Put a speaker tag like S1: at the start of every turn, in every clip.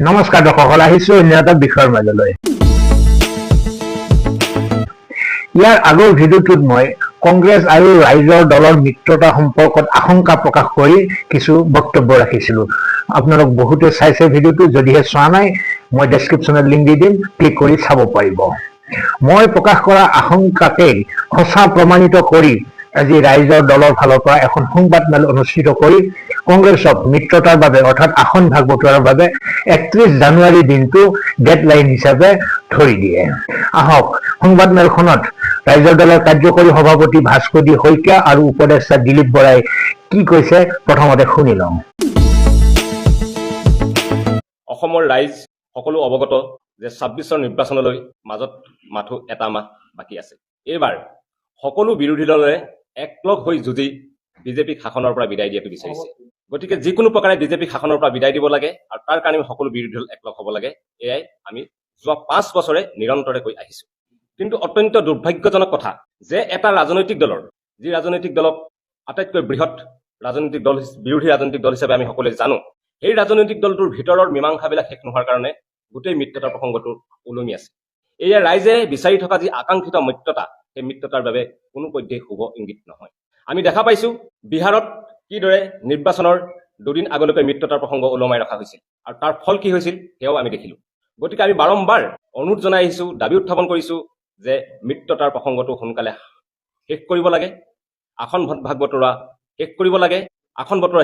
S1: নমস্কাৰ দৰ্শকসকল, আহিছো অন্য এটা বিষয়ৰ মাজলৈ। ইয়াৰ আগৰ ভিডিঅ'টোত মই কংগ্ৰেছ আৰু ৰাইজৰ দলৰ মিত্ৰতা সম্পৰ্কত আশংকা প্ৰকাশ কৰি কিছু বক্তব্য ৰাখিছিলো। আপোনালোক বহুতে চাইছে ভিডিঅ'টো, যদিহে চোৱা নাই মই ডেছক্ৰিপশ্যনত লিংক দি দিম, ক্লিক কৰি চাব পাৰিব। মই প্ৰকাশ কৰা আশংকাকে সঁচা প্ৰমাণিত কৰি আজি ৰাইজৰ দলৰ ফালৰ পৰা এখন সংবাদমেল অনুষ্ঠিত কৰি কংগ্ৰেছক মিত্ৰতাৰ বাবে অৰ্থাৎ আসন ভাগ বতৰাৰ বাবে 31 জানুৱাৰী দিনটো ডেডলাইন হিচাপে ধৰি দিয়ে। আহক সংবাদমেলখনত ৰাইজৰ দলৰ কাৰ্যকৰী সভাপতি ভাস্কৰদী শইকীয়া আৰু উপদেষ্টা দিলীপ বৰাই কি কৈছে প্ৰথমতে শুনি লওঁ।
S2: অসমৰ ৰাইজ সকলো অৱগত যে 26ৰ নিৰ্বাচনলৈ মাজত মাথো এটা মাহ বাকী আছে। এইবাৰ সকলো বিৰোধী দলে একলগ হৈ যুঁজি বিজেপিক শাসনৰ পৰা বিদায় দিয়াটো বিচাৰিছে। গতিকে যিকোনো প্ৰকাৰে বিজেপিক শাসনৰ পৰা বিদায় দিব লাগে আৰু তাৰ কাৰণে সকলো বিৰোধী দল একলগ হ'ব লাগে। এয়াই আমি যোৱা 5 বছৰে নিৰন্তৰে কৈ আহিছো। কিন্তু অত্যন্ত দুৰ্ভাগ্যজনক কথা যে এটা ৰাজনৈতিক দলৰ, যি ৰাজনৈতিক দলক আটাইতকৈ বৃহৎ ৰাজনৈতিক দল, বিৰোধী ৰাজনৈতিক দল হিচাপে আমি সকলোৱে জানো, এই ৰাজনৈতিক দলটোৰ ভিতৰৰ মীমাংসাবিলাক শেষ নোহোৱাৰ কাৰণে গোটেই মিত্ৰতাৰ প্ৰসংগটো ওলমি আছে। এয়া ৰাইজে বিচাৰি থকা যি আকাংক্ষিত মিত্ৰতা, সেই মিত্ৰতাৰ বাবে কোনো পধ্যেই শুভ ইংগিত নহয়। আমি দেখা পাইছো বিহাৰত কিদৰে নিৰ্বাচনৰ দুদিন আগলৈকে মিত্ৰতাৰ প্ৰসংগ ওলমাই ৰখা হৈছিল আৰু তাৰ ফল কি হৈছিল সেয়াও আমি দেখিলো। গতিকে আমি বাৰম্বাৰ অনুৰোধ জনাই আহিছো, দাবী উত্থাপন কৰিছো যে মিত্ৰতাৰ প্ৰসংগটো সোনকালে শেষ কৰিব লাগে, আসন ভাগ বতৰা শেষ কৰিব লাগে, আসন বতৰা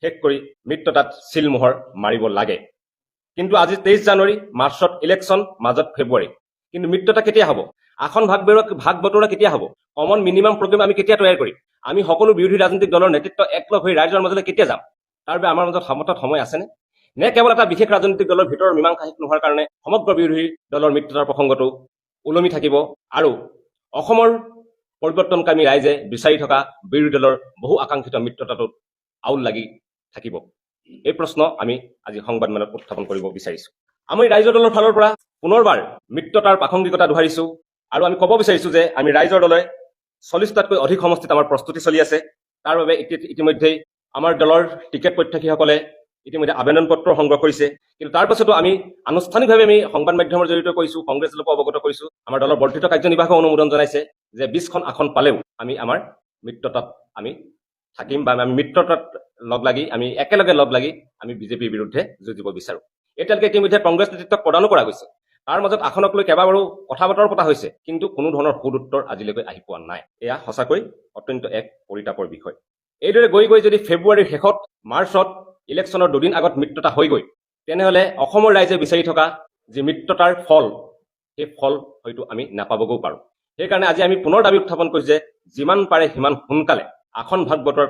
S2: শেষ কৰি মিত্ৰতাত চিলমোহৰ মাৰিব লাগে। কিন্তু আজি 23 জানুৱাৰী, মাৰ্চত ইলেকশ্যন, মাজত ফেব্ৰুৱাৰী। কিন্তু মিত্ৰতা কেতিয়া হ'ব? আসন ভাগ বতৰা কেতিয়া হ'ব? কমন মিনিমাম প্ৰগ্ৰেম আমি কেতিয়া তৈয়াৰ কৰিম? আমি সকলো বিৰোধী ৰাজনৈতিক দলৰ নেতৃত্ব একলগ হৈ ৰাইজৰ মাজলৈ কেতিয়া যাম? তাৰ বাবে আমাৰ মাজত সময় আছেনে? নে কেৱল এটা বিশেষ ৰাজনৈতিক দলৰ ভিতৰৰ মীমাংসা শেষ নোহোৱাৰ কাৰণে সমগ্ৰ বিৰোধী দলৰ মিত্ৰতাৰ প্ৰসংগটো ওলমি থাকিব আৰু অসমৰ পৰিৱৰ্তনকামী ৰাইজে বিচাৰি থকা বিৰোধী দলৰ বহু আকাংক্ষিত মিত্ৰতাটোত আউল লাগি থাকিব? এই প্ৰশ্ন আমি আজি সংবাদমেলত উত্থাপন কৰিব বিচাৰিছো। আমি ৰাইজৰ দলৰ ফালৰ পৰা পুনৰবাৰ মিত্ৰতাৰ প্ৰাসংগিকতা দোহাৰিছো আৰু আমি ক'ব বিচাৰিছো যে আমি ৰাইজৰ দলে 40টাতকৈ অধিক সমষ্টিত আমাৰ প্ৰস্তুতি চলি আছে। তাৰ বাবে ইতিমধ্যেই আমাৰ দলৰ টিকেট প্ৰত্যাশীসকলে ইতিমধ্যে আবেদন পত্ৰ সংগ্ৰহ কৰিছে। কিন্তু তাৰ পাছতো আমি আনুষ্ঠানিকভাৱে আমি সংবাদ মাধ্যমৰ জৰিয়তে কৈছো, কংগ্ৰেছ দলকো অৱগত কৰিছো, আমাৰ দলৰ বৰ্ধিত কাৰ্যনিৰ্বাহকে অনুমোদন জনাইছে যে 20খন আসন পালেও আমি আমাৰ মিত্ৰতাত আমি থাকিম বা আমি মিত্ৰতাত আমি একেলগে লগ লাগি আমি বিজেপিৰ বিৰুদ্ধে যুঁজিব বিচাৰো। এতিয়ালৈকে ইতিমধ্যে কংগ্ৰেছ নেতৃত্বক প্ৰদানো কৰা গৈছে। তাৰ মাজত আসনক লৈ কেইবাবাৰো কথা বতৰা পতা হৈছে, কিন্তু কোনো ধৰণৰ সুদুত্তৰ আজিলৈকে আহি পোৱা নাই। এয়া সঁচাকৈ অত্যন্ত এক পৰিতাপৰ বিষয়। এইদৰে গৈ যদি ফেব্ৰুৱাৰীৰ শেষত, মাৰ্চত ইলেকশ্যনৰ দুদিন আগত মিত্ৰতা হৈ গৈ, তেনেহ'লে অসমৰ ৰাইজে বিচাৰি থকা যি মিত্ৰতাৰ ফল, সেই ফল হয়তো আমি নাপাবগৈও পাৰোঁ। সেইকাৰণে আজি আমি পুনৰ দাবী উত্থাপন কৰিছো যে যিমান পাৰে সিমান সোনকালে আসন ভাগ বতৰা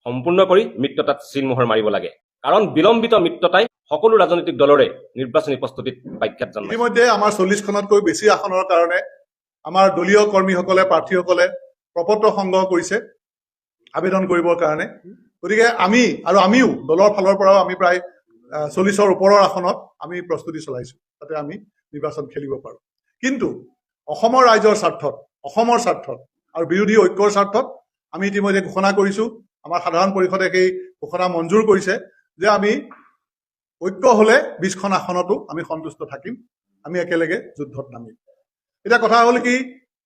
S2: সম্পূৰ্ণ কৰি মিত্ৰতাত চিলমোহৰ মাৰিব লাগে। কাৰণ বিলম্বিত মিত্ৰতাই সকলো ৰাজনৈতিক দলৰে নিৰ্বাচনী প্ৰস্তুতিত ব্যাঘাত জন্মায়।
S3: ইতিমধ্যে আমাৰ 40খনতকৈ বেছি আসনৰ কাৰণে আমাৰ দলীয় কৰ্মীসকলে, প্ৰাৰ্থীসকলে প্ৰপত্ৰ সংগ্ৰহ কৰিছে আবেদন কৰিবৰ কাৰণে। গতিকে আমিও দলৰ ফালৰ পৰাও আমি প্ৰায় 40ৰ ওপৰৰ আসনত আমি প্ৰস্তুতি চলাইছো, যাতে আমি নিৰ্বাচন খেলিব পাৰোঁ। কিন্তু অসমৰ ৰাইজৰ স্বাৰ্থত, অসমৰ স্বাৰ্থত আৰু বিৰোধী ঐক্যৰ স্বাৰ্থত আমি ইতিমধ্যে ঘোষণা কৰিছো, আমাৰ সাধাৰণ পৰিষদে সেই ঘোষণা মঞ্জুৰ কৰিছে যে আমি ঐক্য হলে 20খন আসনতো আমি সন্তুষ্ট থাকিম, আমি একেলগে যুদ্ধত নামিম। এতিয়া কথা হ'ল কি,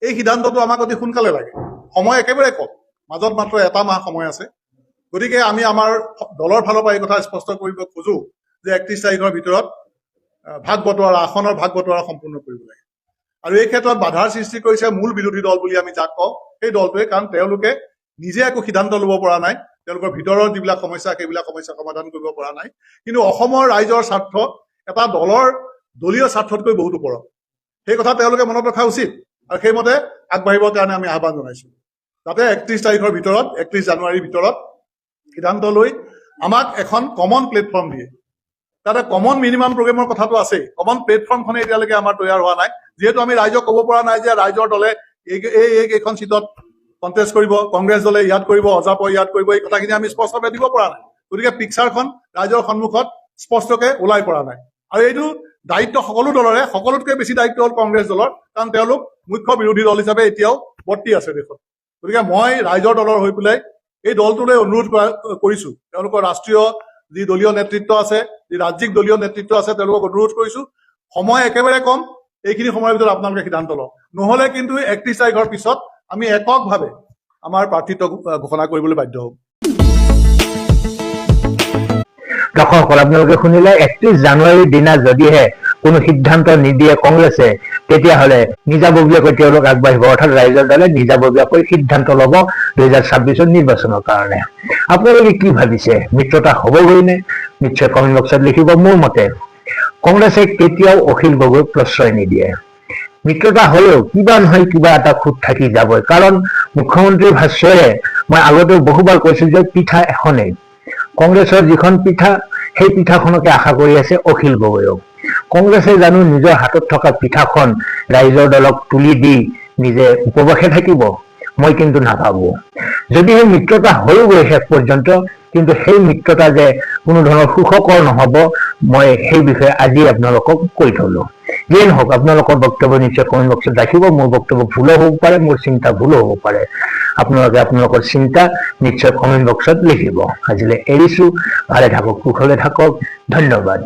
S3: এই সিদ্ধান্তটো আমাক অতি সোনকালে লাগে, সময় একেবাৰে কম, মাজত মাত্ৰ এটা মাহ সময় আছে। গতিকে আমি আমাৰ দলৰ ফালৰ পৰা এই কথা স্পষ্ট কৰিব খোজো যে 31 তাৰিখৰ ভিতৰত আসনৰ ভাগ বতৰা সম্পূৰ্ণ কৰিব লাগে। আৰু এই ক্ষেত্ৰত বাধাৰ সৃষ্টি কৰিছে মূল বিৰোধী দল বুলি আমি যাক কওঁ, সেই দলটোৱে। কাৰণ তেওঁলোকে নিজে একো সিদ্ধান্ত ল'ব পৰা নাই, তেওঁলোকৰ ভিতৰৰ যিবিলাক সমস্যা, সেইবিলাক সমস্যা সমাধান কৰিব পৰা নাই। কিন্তু অসমৰ ৰাইজৰ স্বাৰ্থ এটা দলৰ দলীয় স্বাৰ্থতকৈ বহুত ওপৰত, সেই কথা তেওঁলোকে মনত ৰখা উচিত আৰু সেইমতে আগবাঢ়িবৰ কাৰণে আমি আহ্বান জনাইছো, যাতে 31 তাৰিখৰ ভিতৰত, 31 জানুৱাৰীৰ ভিতৰত সিদ্ধান্ত লৈ আমাক এখন কমন প্লেটফৰ্ম দিয়ে। তাতে কমন মিনিমাম প্ৰগ্ৰেমৰ কথাটো আছেই, কমন প্লেটফৰ্মখনে এতিয়ালৈকে আমাৰ তৈয়াৰ হোৱা নাই। যিহেতু আমি ৰাইজক ক'ব পৰা নাই যে ৰাইজৰ দলে এইকেইখন চিটত কণ্টেষ্ট কৰিব, কংগ্ৰেছ দলে ইয়াত কৰিব, অজাপই ইয়াত কৰিব, এই কথাখিনি আমি স্পষ্টভাৱে দিব পৰা নাই। গতিকে পিকচাৰখন ৰাইজৰ সন্মুখত স্পষ্টকে ওলাই পৰা নাই। আৰু এইটো দায়িত্ব সকলো দলৰে, সকলোতকৈ বেছি দায়িত্ব হ'ল কংগ্ৰেছ দলৰ, কাৰণ তেওঁলোক মুখ্য বিৰোধী দল হিচাপে এতিয়াও বৰ্তি আছে দেশত। গতিকে মই ৰাইজৰ দলৰ হৈ পেলাই এই দলটোলৈ অনুৰোধ কৰিছো, তেওঁলোকৰ ৰাষ্ট্ৰীয় যি দলীয় নেতৃত্ব আছে, যি ৰাজ্যিক দলীয় নেতৃত্ব আছে, তেওঁলোকক অনুৰোধ কৰিছো সময় একেবাৰে কম, এইখিনি সময়ৰ ভিতৰত আপোনালোকে সিদ্ধান্ত লওক। নহলে কিন্তু 31 তাৰিখৰ পিছত আমি এককভাৱে আমাৰ প্ৰাৰ্থিত্ব ঘোষণা কৰিবলৈ বাধ্য হ'ম।
S1: দৰ্শকসকল, আপোনালোকে শুনিলে 31 জানুৱাৰীৰ দিনা যদিহে কোনো সিদ্ধান্ত নিদিয়ে কংগ্ৰেছে, তেতিয়াহ'লে নিজাববীয়াকৈ তেওঁলোক আগবাঢ়িব, অৰ্থাৎ ৰাইজৰ দলে নিজাববীয়াকৈ সিদ্ধান্ত ল'ব 2026 নিৰ্বাচনৰ কাৰণে। আপোনালোকে কি ভাবিছে? মিত্ৰতা হ'বগৈ নে? নিশ্চয় কমেণ্ট বক্সত লিখিব। মোৰ মতে কংগ্ৰেছে কেতিয়াও অখিল গগৈক প্ৰশ্ৰয় নিদিয়ে। মিত্ৰতা হলেও কিবা নহয় কিবা এটা খুঁত থাকি যাবই, কাৰণ মুখ্যমন্ত্ৰীৰ ভাষ্যৰে মই আগতেও বহুবাৰ কৈছো যে পিঠা এখনেই, কংগ্ৰেছৰ যিখন পিঠা সেই পিঠাখনকে আশা কৰি আছে অখিল গগৈয়েও। কংগ্ৰেছে জানো নিজৰ হাতত থকা পিঠাখন ৰাইজৰ দলক তুলি দি নিজে উপবাসে থাকিব? মই কিন্তু নাভাবো। যদিহে মিত্ৰতা হয়গৈ শেষ পৰ্যন্ত, কিন্তু সেই মিত্ৰতা যে কোনো ধৰণৰ সুখকৰ নহব, মই সেই বিষয়ে আজি আপোনালোকক কৈ থলো। যিয়ে নহওক, আপোনালোকৰ বক্তব্য নিশ্চয় কমেণ্ট বক্সত ৰাখিব। মোৰ বক্তব্য ভুলো হ'ব পাৰে, মোৰ চিন্তা ভুলো হ'ব পাৰে। আপোনালোকে আপোনালোকৰ চিন্তা নিশ্চয় কমেণ্ট বক্সত লিখিব। আজিলৈ এৰিছো। ভালে থাকক, কুশলে থাকক। ধন্যবাদ।